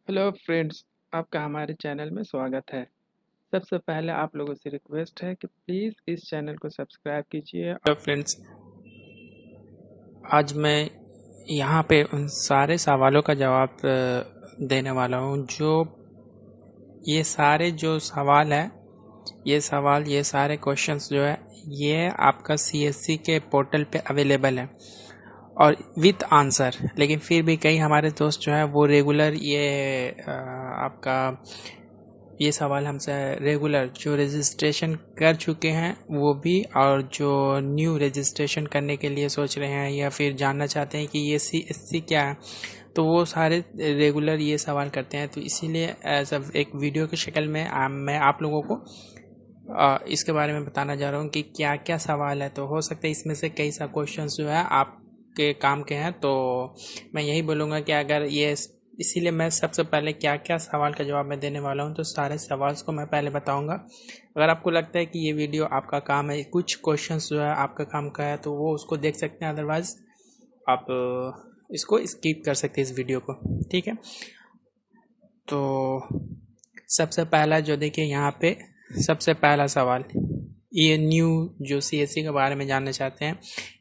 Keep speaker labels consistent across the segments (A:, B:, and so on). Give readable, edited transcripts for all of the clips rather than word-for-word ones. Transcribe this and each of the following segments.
A: Hello friends, आपका हमारे channel में स्वागत है। सबसे पहले आप लोगों से रिक्वेस्ट है कि प्लीज़ इस चैनल को सब्सक्राइब कीजिए।
B: हेलो फ्रेंड्स, आज मैं यहाँ पे उन सारे सवालों का जवाब देने वाला हूँ जो ये सारे जो सवाल है ये सारे क्वेश्चंस जो है ये आपका सीएससी के पोर्टल पे अवेलेबल है और विथ आंसर। लेकिन फिर भी कई हमारे दोस्त जो है वो रेगुलर आपका ये सवाल हमसे रेगुलर जो रजिस्ट्रेशन कर चुके हैं वो भी, और जो न्यू रजिस्ट्रेशन करने के लिए सोच रहे हैं या फिर जानना चाहते हैं कि ये सीएससी क्या है, तो वो सारे रेगुलर ये सवाल करते हैं। तो इसीलिए एज एक वीडियो की शक्ल में मैं आप लोगों को इसके बारे में बताना जा रहा हूँ कि क्या क्या सवाल है। तो हो सकता है इसमें से कई सा क्वेश्चंस जो है आपके काम के हैं, तो मैं यही बोलूँगा कि अगर ये, इसीलिए मैं सबसे पहले क्या क्या सवाल का जवाब मैं देने वाला हूँ, तो सारे सवाल को मैं पहले बताऊँगा। अगर आपको लगता है कि ये वीडियो आपका काम है, कुछ क्वेश्चंस जो है आपका काम का है, तो वो उसको देख सकते हैं, अदरवाइज आप इसको स्किप कर सकते हैं इस वीडियो को। ठीक है, तो सबसे पहला जो देखिए यहाँ पे सबसे पहला सवाल, ये न्यू जो सीएससी के बारे में जानना चाहते हैं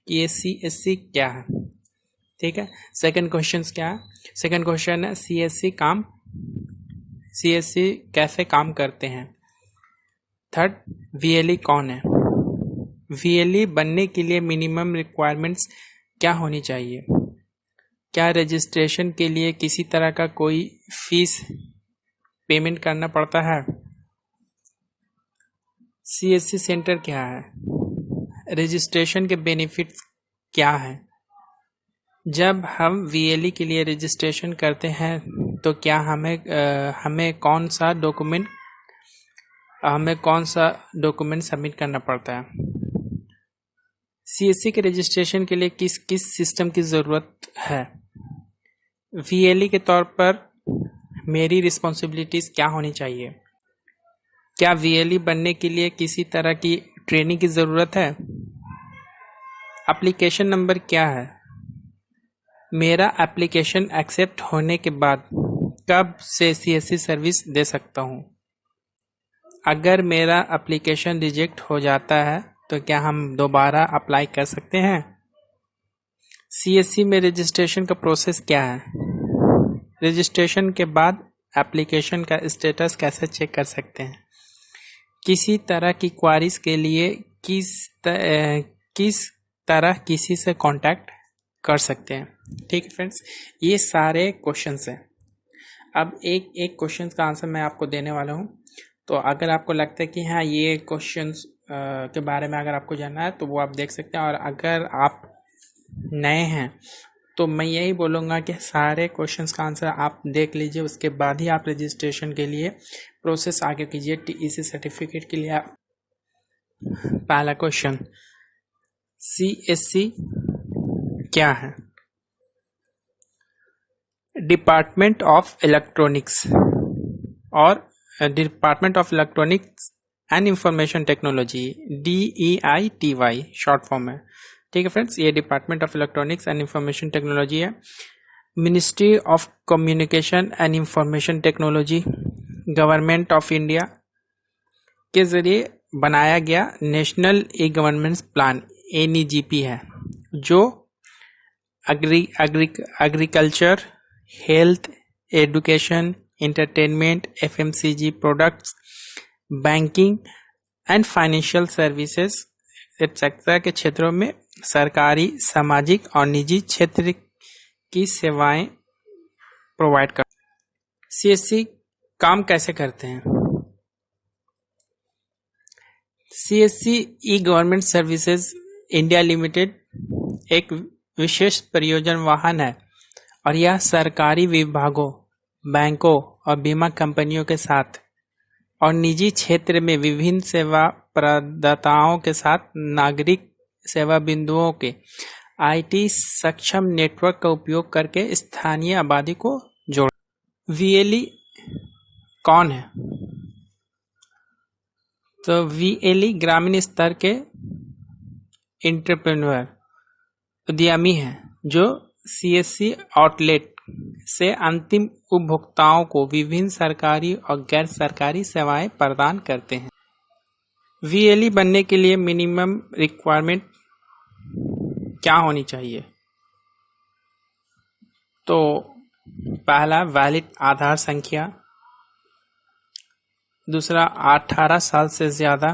B: कि ये सीएससी क्या है। ठीक है, सेकंड क्वेश्चन क्या है? सेकंड क्वेश्चन है सीएससी कैसे काम करते हैं। थर्ड, वीएलई कौन है। वीएलई बनने के लिए मिनिमम रिक्वायरमेंट्स क्या होनी चाहिए। क्या रजिस्ट्रेशन के लिए किसी तरह का कोई फीस पेमेंट करना पड़ता है। सीएससी सेंटर क्या है। रजिस्ट्रेशन के बेनिफिट्स क्या है। जब हम वीएलई के लिए रजिस्ट्रेशन करते हैं तो क्या हमें कौन सा डॉक्यूमेंट सबमिट करना पड़ता है। सीएससी के रजिस्ट्रेशन के लिए किस किस सिस्टम की ज़रूरत है। वीएलई के तौर पर मेरी रिस्पॉन्सिबिलिटीज़ क्या होनी चाहिए। क्या वीएलई बनने के लिए किसी तरह की ट्रेनिंग की ज़रूरत है। एप्लीकेशन नंबर क्या है। मेरा एप्लीकेशन एक्सेप्ट होने के बाद कब से सीएससी सर्विस दे सकता हूँ। अगर मेरा एप्लीकेशन रिजेक्ट हो जाता है तो क्या हम दोबारा अप्लाई कर सकते हैं। सीएससी में रजिस्ट्रेशन का प्रोसेस क्या है। रजिस्ट्रेशन के बाद एप्लीकेशन का स्टेटस कैसे चेक कर सकते हैं। किसी तरह की क्वारीज के लिए किस तरह किसी से कांटेक्ट कर सकते हैं। ठीक है फ्रेंड्स, ये सारे क्वेश्चंस हैं। अब एक एक क्वेश्चंस का आंसर मैं आपको देने वाला हूँ। तो अगर आपको लगता है कि हाँ ये क्वेश्चंस के बारे में अगर आपको जानना है तो वो आप देख सकते हैं, और अगर आप नए हैं तो मैं यही बोलूँगा कि सारे क्वेश्चंस का आंसर आप देख लीजिए, उसके बाद ही आप रजिस्ट्रेशन के लिए प्रोसेस आगे कीजिए। टीईसी सर्टिफिकेट के लिए पहला क्वेश्चन, सीएससी क्या है। डिपार्टमेंट ऑफ इलेक्ट्रॉनिक्स और department of electronics and information technology, DEITY short form है। ठीक है फ्रेंड्स, ये department of electronics and information technology है। Ministry of communication and information technology government of India के जरिए बनाया गया national e governance plan NEGP है, जो agriculture, health, education, entertainment, FMCG products, banking and financial services etcetera के क्षेत्रों में सरकारी, सामाजिक और निजी क्षेत्र की सेवाएं प्रोवाइड कर। सीएससी काम कैसे करते हैं। सीएससी ई गवर्नमेंट सर्विसेज इंडिया लिमिटेड एक विशेष परियोजना वाहन है, और यह सरकारी विभागों, बैंकों और बीमा कंपनियों के साथ और निजी क्षेत्र में विभिन्न सेवा प्रदाताओं के साथ नागरिक सेवा बिंदुओं के IT सक्षम नेटवर्क का उपयोग करके स्थानीय आबादी को जोड़। वीएलई कौन है। तो वीएलई ग्रामीण स्तर के एंटरप्रेन्योर उद्यमी हैं जो सीएससी आउटलेट से अंतिम उपभोक्ताओं को विभिन्न सरकारी और गैर सरकारी सेवाएं प्रदान करते हैं। VLE बनने के लिए मिनिमम रिक्वायरमेंट क्या होनी चाहिए? तो पहला वैलिड आधार संख्या, दूसरा 18 साल से ज्यादा,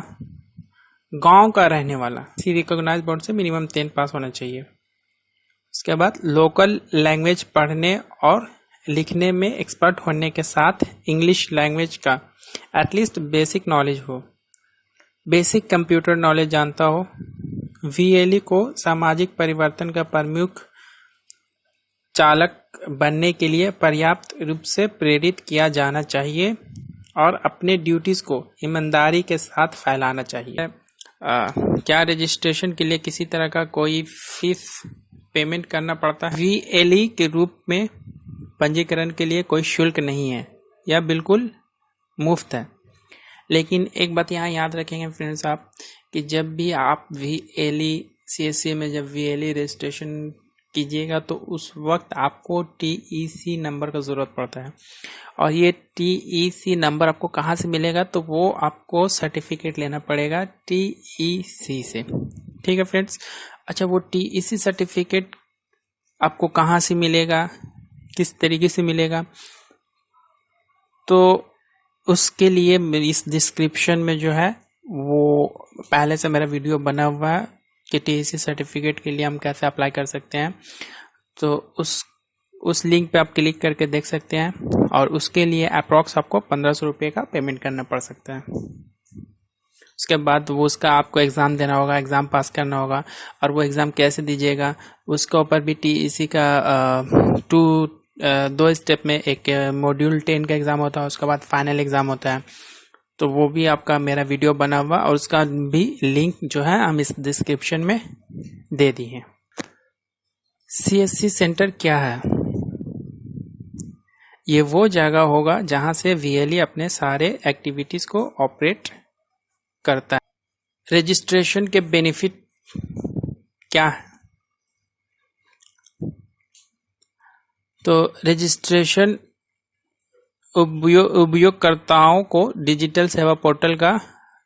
B: गांव का रहने वाला, किसी रिकॉग्नाइज्ड बोर्ड से मिनिमम 10 पास होना चाहिए। उसके बाद लोकल लैंग्वेज पढ़ने और लिखने में एक्सपर्ट होने के साथ इंग्लिश लैंग्वेज का एटलीस्ट बेसिक नॉलेज हो, बेसिक कंप्यूटर नॉलेज जानता हो। VLE को सामाजिक परिवर्तन का प्रमुख चालक बनने के लिए पर्याप्त रूप से प्रेरित किया जाना चाहिए और अपने ड्यूटीज को ईमानदारी के साथ फैलाना चाहिए। क्या रजिस्ट्रेशन के लिए किसी तरह का कोई फीस पेमेंट करना पड़ता है? VLE के रूप में पंजीकरण के लिए कोई शुल्क नहीं है, यह बिल्कुल मुफ्त है। लेकिन एक बात यहाँ याद रखेंगे फ्रेंड्स आप, कि जब भी आप VLE CSC में जब VLE रजिस्ट्रेशन कीजिएगा तो उस वक्त आपको TEC नंबर का ज़रूरत पड़ता है। और ये TEC नंबर आपको कहाँ से मिलेगा? तो वो आपको सर्टिफिकेट लेना पड़ेगा TEC से। ठीक है फ्रेंड्स। अच्छा, वो TEC सर्टिफिकेट आपको कहाँ से मिलेगा, किस तरीके से मिलेगा? तो उसके लिए इस डिस्क्रिप्शन में जो है वो पहले से मेरा वीडियो बना हुआ है कि TEC सर्टिफिकेट के लिए हम कैसे अप्लाई कर सकते हैं। तो उस लिंक पे आप क्लिक करके देख सकते हैं और उसके लिए अप्रॉक्स आपको 1500 रुपये का पेमेंट करना पड़ सकता है। उसके बाद वो उसका आपको एग्ज़ाम देना होगा, एग्ज़ाम पास करना होगा। और वो एग्ज़ाम कैसे दीजिएगा उसके ऊपर भी TEC का 2 स्टेप में एक मॉड्यूल 10 का एग्ज़ाम होता है, उसके बाद फाइनल एग्ज़ाम होता है। तो वो भी आपका मेरा वीडियो बना हुआ और उसका भी लिंक जो है हम इस डिस्क्रिप्शन में दे दी है। CSC सेंटर क्या है? ये वो जगह होगा जहां से VLE अपने सारे एक्टिविटीज़ को ऑपरेट करता है। रजिस्ट्रेशन के बेनिफिट क्या है? तो रजिस्ट्रेशन उपयोगकर्ताओं को डिजिटल सेवा पोर्टल का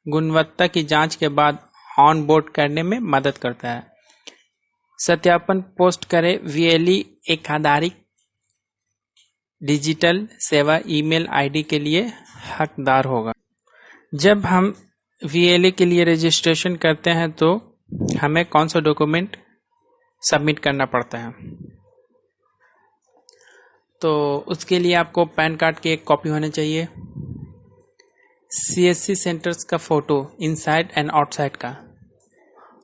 B: गुणवत्ता की जांच के बाद ऑन बोर्ड करने में मदद करता है। सत्यापन पोस्ट करें VLE एक आधारित डिजिटल सेवा ईमेल आईडी के लिए हकदार होगा। जब हम VLE के लिए रजिस्ट्रेशन करते हैं तो हमें कौन सा डॉक्यूमेंट सबमिट करना पड़ता है? तो उसके लिए आपको पैन कार्ड की एक कॉपी होनी चाहिए, CSC सेंटर्स का फ़ोटो इनसाइड एंड आउटसाइड का,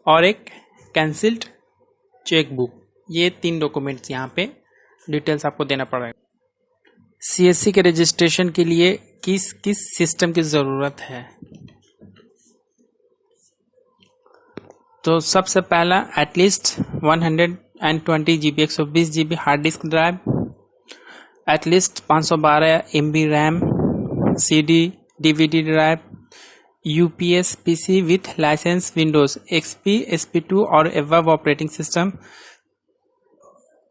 B: और एक कैंसिल्ड चेकबुक। ये 3 डॉक्यूमेंट्स यहाँ पे डिटेल्स आपको देना पड़ेगा। CSC के रजिस्ट्रेशन के लिए किस किस सिस्टम की ज़रूरत है? तो सबसे पहला at least 120 GB 120 GB hard disk drive, at least 512 MB RAM, CD DVD drive, UPS PC with license windows XP SP2 और above operating system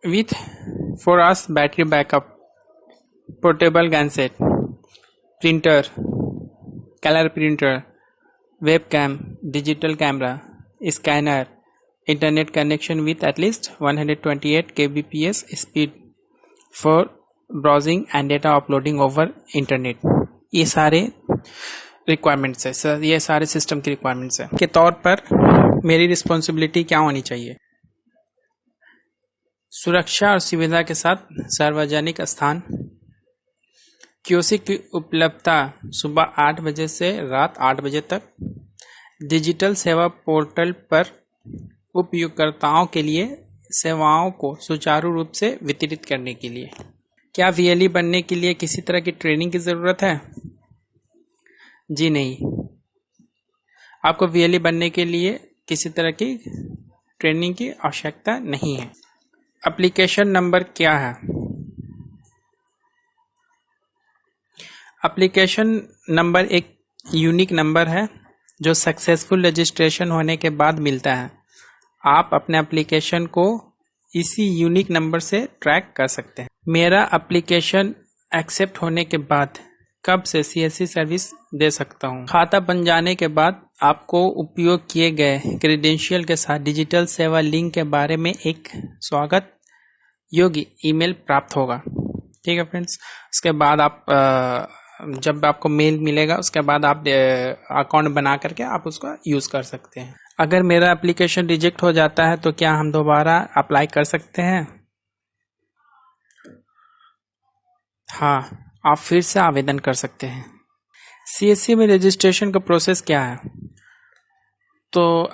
B: with 4 hours battery backup, portable genset, printer, colour printer, webcam, digital camera, scanner, internet connection with at least 128 kbps speed for browsing and data uploading over internet. ये सारे requirements है sir, ये सारे system की requirements है। के तौर पर मेरी रिस्पॉन्सिबिलिटी क्या होनी चाहिए? सुरक्षा और सुविधा के साथ सार्वजनिक स्थान, कियोस्क की उपलब्धता सुबह 8 बजे से रात 8 बजे तक, डिजिटल सेवा पोर्टल पर उपयोगकर्ताओं के लिए सेवाओं को सुचारू रूप से वितरित करने के लिए। क्या VLE बनने के लिए किसी तरह की ट्रेनिंग की ज़रूरत है? जी नहीं, आपको VLE बनने के लिए किसी तरह की ट्रेनिंग की आवश्यकता नहीं है। एप्लीकेशन नंबर क्या है? एप्लीकेशन नंबर एक यूनिक नंबर है जो सक्सेसफुल रजिस्ट्रेशन होने के बाद मिलता है। आप अपने एप्लीकेशन को इसी यूनिक नंबर से ट्रैक कर सकते हैं। मेरा एप्लीकेशन एक्सेप्ट होने के बाद कब से CSC सर्विस दे सकता हूँ? खाता बन जाने के बाद आपको उपयोग किए गए क्रेडेंशियल के साथ डिजिटल सेवा लिंक के बारे में एक स्वागत योग्य ईमेल प्राप्त होगा। ठीक है फ्रेंड्स, उसके बाद आप जब आपको मेल मिलेगा उसके बाद आप अकाउंट बना करके आप उसका यूज़ कर सकते हैं। अगर मेरा एप्लीकेशन रिजेक्ट हो जाता है तो क्या हम दोबारा अप्लाई कर सकते हैं? हाँ, आप फिर से आवेदन कर सकते हैं। CSC में रजिस्ट्रेशन का प्रोसेस क्या है? तो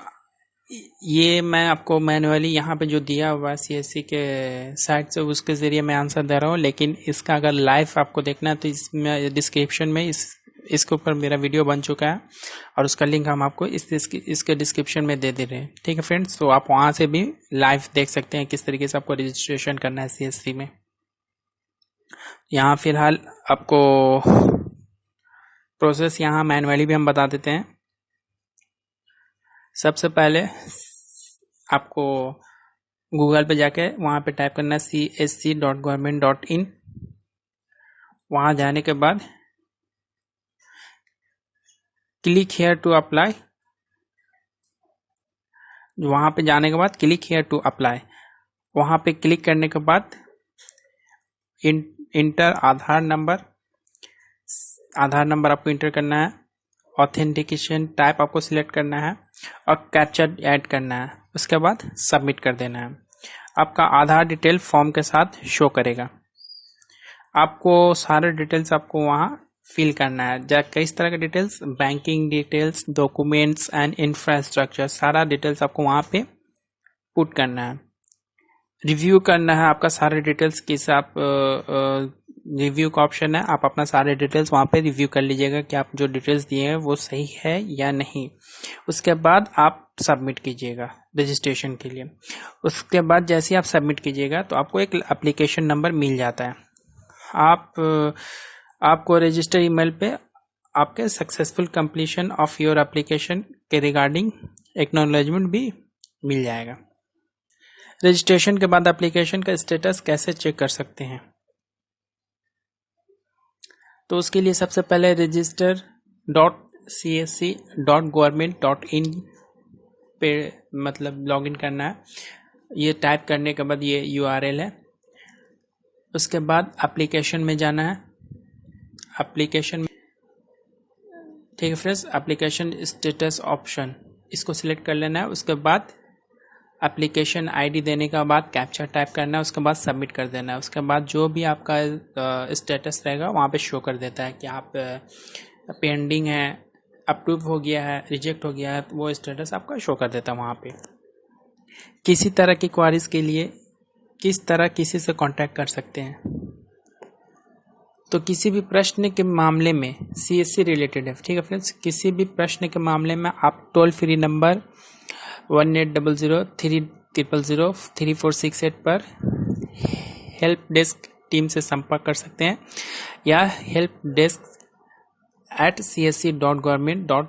B: ये मैं आपको मैनुअली यहाँ पे जो दिया हुआ है CSC के साइट से उसके ज़रिए मैं आंसर दे रहा हूँ, लेकिन इसका अगर लाइव आपको देखना है तो इसमें डिस्क्रिप्शन में इसके ऊपर मेरा वीडियो बन चुका है और उसका लिंक हम आपको इसके डिस्क्रिप्शन में दे रहे हैं। ठीक है फ्रेंड्स, तो आप वहाँ से भी लाइव देख सकते हैं किस तरीके से आपको रजिस्ट्रेशन करना है CSC में। यहाँ फिलहाल आपको प्रोसेस यहाँ मैनुअली भी हम बता देते हैं। सबसे पहले आपको गूगल पे जाके वहाँ पे टाइप करना है csc.government.in। वहाँ जाने के बाद क्लिक हेयर टू अप्लाई, वहाँ पे जाने के बाद क्लिक हेयर टू अप्लाई, वहाँ पे क्लिक करने के बाद इंटर आधार नंबर आपको इंटर करना है, ऑथेंटिकेशन टाइप आपको सिलेक्ट करना है और कैप्चा ऐड करना है। उसके बाद सबमिट कर देना है। आपका आधार डिटेल फॉर्म के साथ शो करेगा। आपको सारे डिटेल्स आपको वहाँ फिल करना है। किस तरह के details? Banking details, documents and infrastructure, सारा डिटेल्स आपको वहाँ पे पुट करना है। रिव्यू करना है आपका सारे डिटेल्स किस आप रिव्यू का ऑप्शन है, आप अपना सारे डिटेल्स वहाँ पे रिव्यू कर लीजिएगा कि आप जो डिटेल्स दिए हैं वो सही है या नहीं। उसके बाद आप सबमिट कीजिएगा रजिस्ट्रेशन के लिए। उसके बाद जैसे ही आप सबमिट कीजिएगा तो आपको एक एप्लीकेशन नंबर मिल जाता है। आपको रजिस्टर ईमेल पे आपके successful completion of your application के रिगार्डिंग एक्नॉलेजमेंट भी मिल जाएगा। रजिस्ट्रेशन के बाद एप्लीकेशन का स्टेटस कैसे चेक कर सकते हैं? तो उसके लिए सबसे पहले register.csc.government.in पे मतलब लॉगिन करना है। ये टाइप करने के बाद ये URL है। उसके बाद एप्लीकेशन में जाना है। एप्लीकेशन में ठीक है फ्रेंड्स, एप्लीकेशन स्टेटस ऑप्शन इसको सिलेक्ट कर लेना है। उसके बाद एप्लीकेशन ID देने के बाद कैप्चा टाइप करना है। उसके बाद सबमिट कर देना है। उसके बाद जो भी आपका स्टेटस रहेगा वहाँ पे शो कर देता है कि आप पेंडिंग है, अप्रूव हो गया है, रिजेक्ट हो गया है, वो स्टेटस आपका शो कर देता है वहाँ पे। किसी तरह की क्वारीज के लिए किस तरह किसी से कांटेक्ट कर सकते हैं? तो किसी भी प्रश्न के मामले में CSC रिलेटेड है, ठीक है फ्रेंड्स, किसी भी प्रश्न के मामले में आप टोल फ्री नंबर 1800-300-3468 पर हेल्प डेस्क टीम से संपर्क कर सकते हैं या helpdesk@csc.government.in